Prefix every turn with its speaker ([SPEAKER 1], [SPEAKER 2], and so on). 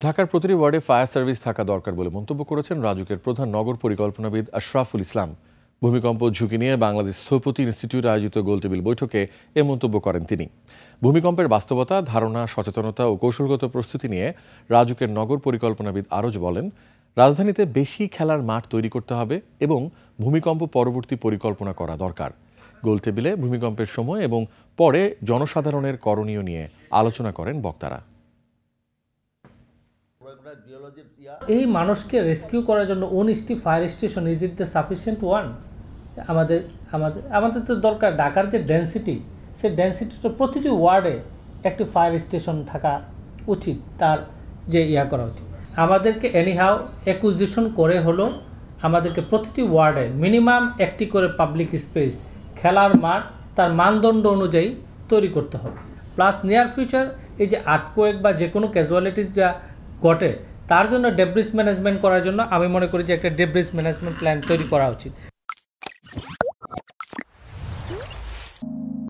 [SPEAKER 1] ঢাকার প্রতিটি ওয়ার্ডে ফায়ার সার্ভিস থাকা দরকার বলে মন্তব্য করেছেন রাজুকের প্রধান নগর পরিকল্পনাবিদ আশরাফুল ইসলাম। ভূমিকম্প ঝুঁকি নিয়ে বাংলাদেশ স্থপতি ইনস্টিটিউট আয়োজিত গোলটেবিল বৈঠকে এ মন্তব্য করেন তিনি। ভূমিকম্পের বাস্তবতা, ধারণা, সচেতনতা ও কৌশলগত প্রস্তুতি নিয়ে রাজুকের নগর পরিকল্পনাবিদ আরও বলেন, রাজধানীতে বেশি খেলার মাঠ তৈরি করতে হবে এবং ভূমিকম্প পরবর্তী পরিকল্পনা করা দরকার। গোলটেবিলে ভূমিকম্পের সময় এবং পরে জনসাধারণের করণীয় নিয়ে আলোচনা করেন বক্তারা।
[SPEAKER 2] এই মানুষকে রেস্কিউ করার জন্য 19টি fire station is it the sufficient one? আমাদের তো দরকার ঢাকার যে ডেন্সিটি, সেই ডেন্সিটিটা প্রতিটি ওয়ার্ডে একটি ফায়ার স্টেশন থাকা উচিত, তার যে করা উচিত। আমাদেরকে এনিহাও অ্যাকুইজিশন করে হলো আমাদেরকে প্রতিটি ওয়ার্ডে মিনিমাম একটি করে পাবলিক স্পেস, খেলার মাঠ তার মানদণ্ড অনুযায়ী তৈরি করতে হবে। প্লাস নিয়ার ফিউচার এই যে আর্থকোয়েক বা যে কোনো ক্যাজুয়ালিটিস যা ঘটে, তার জন্য ডেব্রিস ম্যানেজমেন্ট করার জন্য আমি মনে করি যে একটা ডেব্রিস ম্যানেজমেন্ট প্ল্যান তৈরি করা উচিত।